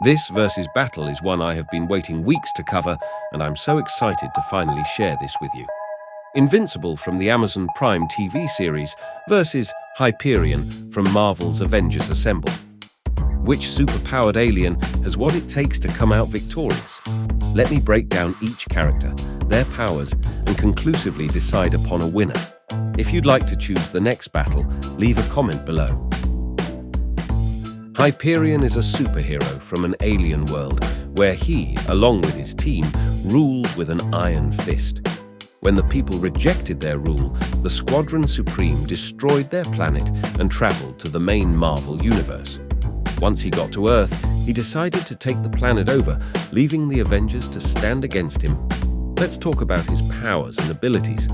This versus battle is one I have been waiting weeks to cover, and I'm so excited to finally share this with you. Invincible from the Amazon Prime TV series versus Hyperion from Marvel's Avengers Assemble. Which superpowered alien has what it takes to come out victorious? Let me break down each character, their powers, and conclusively decide upon a winner. If you'd like to choose the next battle, leave a comment below. Hyperion is a superhero from an alien world where he, along with his team, ruled with an iron fist. When the people rejected their rule, the Squadron Supreme destroyed their planet and traveled to the main Marvel universe. Once he got to Earth, he decided to take the planet over, leaving the Avengers to stand against him. Let's talk about his powers and abilities.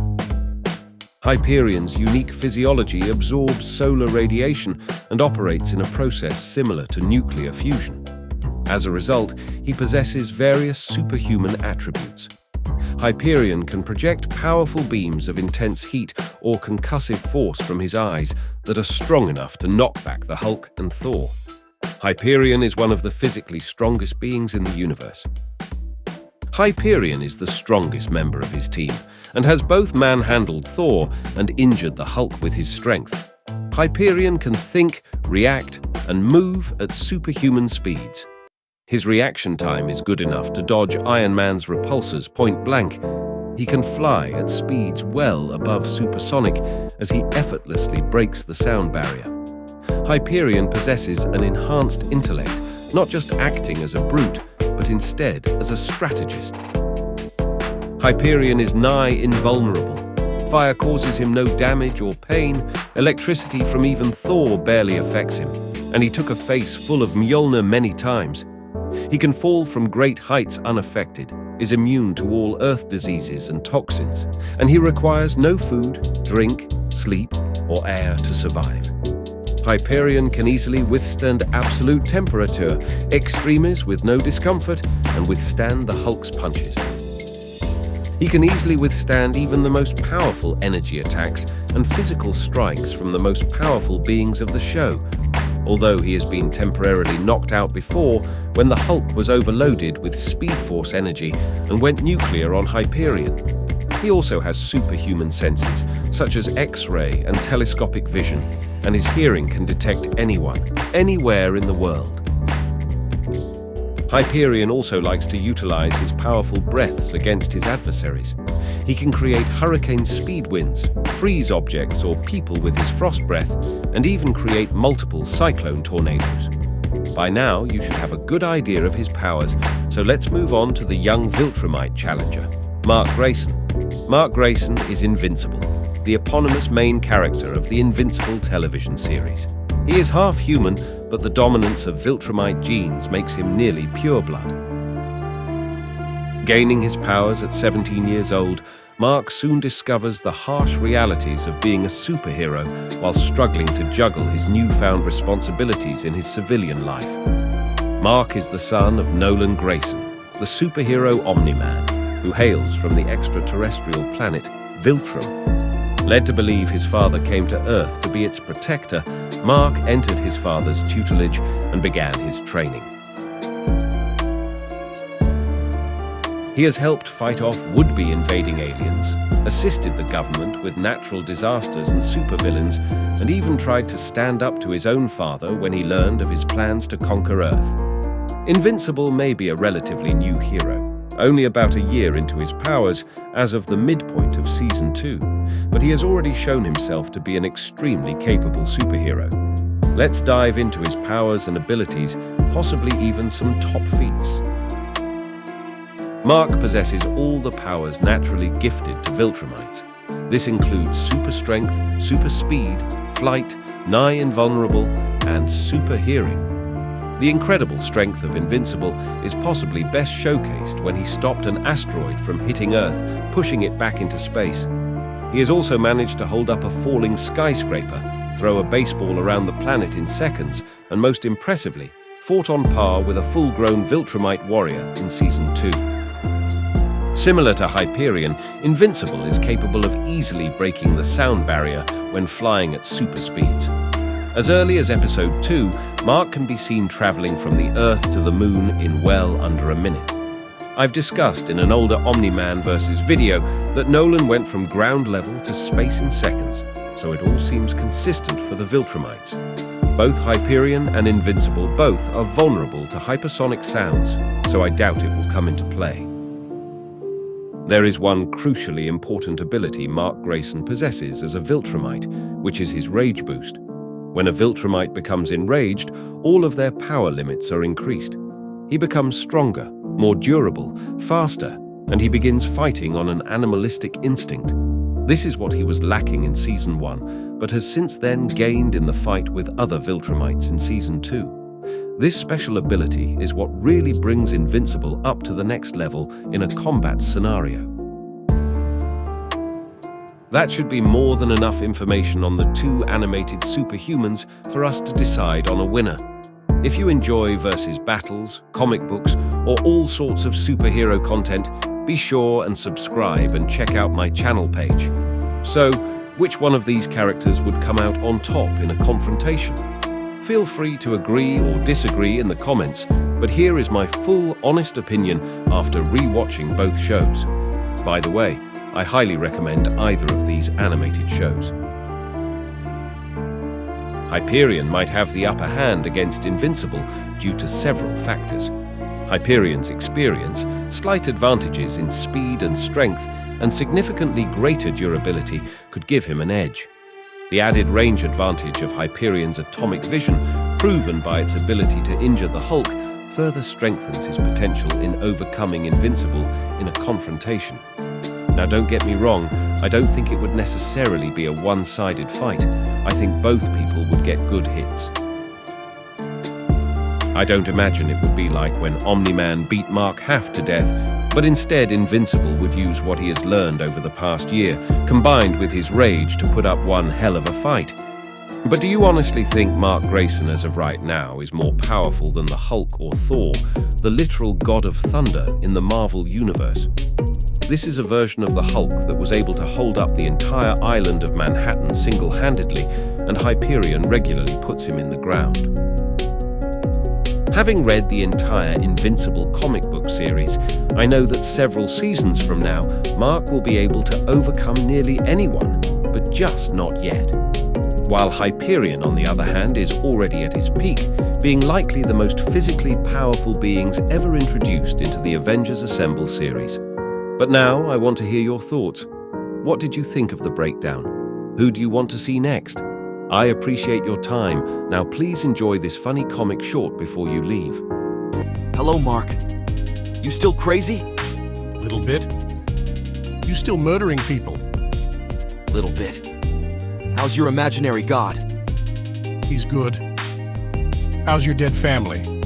Hyperion's unique physiology absorbs solar radiation and operates in a process similar to nuclear fusion. As a result, he possesses various superhuman attributes. Hyperion can project powerful beams of intense heat or concussive force from his eyes that are strong enough to knock back the Hulk and Thor. Hyperion is one of the physically strongest beings in the universe. Hyperion is the strongest member of his team and has both manhandled Thor and injured the Hulk with his strength. Hyperion can think, react, and move at superhuman speeds. His reaction time is good enough to dodge Iron Man's repulsors point blank. He can fly at speeds well above supersonic as he effortlessly breaks the sound barrier. Hyperion possesses an enhanced intellect, not just acting as a brute, but instead as a strategist. Hyperion is nigh invulnerable. Fire causes him no damage or pain, electricity from even Thor barely affects him, and he took a face full of Mjolnir many times. He can fall from great heights unaffected, is immune to all Earth diseases and toxins, and he requires no food, drink, sleep, or air to survive. Hyperion can easily withstand absolute temperature, extremes with no discomfort, and withstand the Hulk's punches. He can easily withstand even the most powerful energy attacks and physical strikes from the most powerful beings of the show, although he has been temporarily knocked out before when the Hulk was overloaded with Speed Force energy and went nuclear on Hyperion. He also has superhuman senses, such as X-ray and telescopic vision, and his hearing can detect anyone, anywhere in the world. Hyperion also likes to utilize his powerful breaths against his adversaries. He can create hurricane speed winds, freeze objects or people with his frost breath, and even create multiple cyclone tornadoes. By now, you should have a good idea of his powers, so let's move on to the young Viltrumite challenger, Mark Grayson. Mark Grayson is Invincible, the eponymous main character of the Invincible television series. He is half human, but the dominance of Viltrumite genes makes him nearly pureblood. Gaining his powers at 17 years old, Mark soon discovers the harsh realities of being a superhero while struggling to juggle his newfound responsibilities in his civilian life. Mark is the son of Nolan Grayson, the superhero Omni-Man, who hails from the extraterrestrial planet Viltrum. Led to believe his father came to Earth to be its protector, Mark entered his father's tutelage and began his training. He has helped fight off would-be invading aliens, assisted the government with natural disasters and supervillains, and even tried to stand up to his own father when he learned of his plans to conquer Earth. Invincible may be a relatively new hero, only about a year into his powers as of the midpoint of Season 2, but he has already shown himself to be an extremely capable superhero. Let's dive into his powers and abilities, possibly even some top feats. Mark possesses all the powers naturally gifted to Viltrumites. This includes super strength, super speed, flight, nigh invulnerable, and super hearing. The incredible strength of Invincible is possibly best showcased when he stopped an asteroid from hitting Earth, pushing it back into space. He has also managed to hold up a falling skyscraper, throw a baseball around the planet in seconds, and most impressively, fought on par with a full-grown Viltrumite warrior in Season 2. Similar to Hyperion, Invincible is capable of easily breaking the sound barrier when flying at super speeds. As early as episode 2, Mark can be seen traveling from the Earth to the Moon in well under a minute. I've discussed in an older Omni-Man vs. video that Nolan went from ground level to space in seconds, so it all seems consistent for the Viltrumites. Both Hyperion and Invincible both are vulnerable to hypersonic sounds, so I doubt it will come into play. There is one crucially important ability Mark Grayson possesses as a Viltrumite, which is his Rage Boost. When a Viltrumite becomes enraged, all of their power limits are increased. He becomes stronger, more durable, faster, and he begins fighting on an animalistic instinct. This is what he was lacking in Season 1, but has since then gained in the fight with other Viltrumites in Season 2. This special ability is what really brings Invincible up to the next level in a combat scenario. That should be more than enough information on the two animated superhumans for us to decide on a winner. If you enjoy versus battles, comic books, or all sorts of superhero content, be sure and subscribe and check out my channel page. So, which one of these characters would come out on top in a confrontation? Feel free to agree or disagree in the comments, but here is my full, honest opinion after re-watching both shows. By the way, I highly recommend either of these animated shows. Hyperion might have the upper hand against Invincible due to several factors. Hyperion's experience, slight advantages in speed and strength, and significantly greater durability could give him an edge. The added range advantage of Hyperion's atomic vision, proven by its ability to injure the Hulk, further strengthens his potential in overcoming Invincible in a confrontation. Now don't get me wrong, I don't think it would necessarily be a one-sided fight. I think both people would get good hits. I don't imagine it would be like when Omni-Man beat Mark half to death, but instead Invincible would use what he has learned over the past year, combined with his rage to put up one hell of a fight. But do you honestly think Mark Grayson as of right now is more powerful than the Hulk or Thor, the literal god of thunder in the Marvel Universe? This is a version of the Hulk that was able to hold up the entire island of Manhattan single-handedly, and Hyperion regularly puts him in the ground. Having read the entire Invincible comic book series, I know that several seasons from now, Mark will be able to overcome nearly anyone, but just not yet. While Hyperion, on the other hand, is already at his peak, being likely the most physically powerful beings ever introduced into the Avengers Assemble series. But now I want to hear your thoughts. What did you think of the breakdown? Who do you want to see next? I appreciate your time. Now please enjoy this funny comic short before you leave. Hello, Mark. You still crazy? Little bit. You still murdering people? Little bit. How's your imaginary god? He's good. How's your dead family?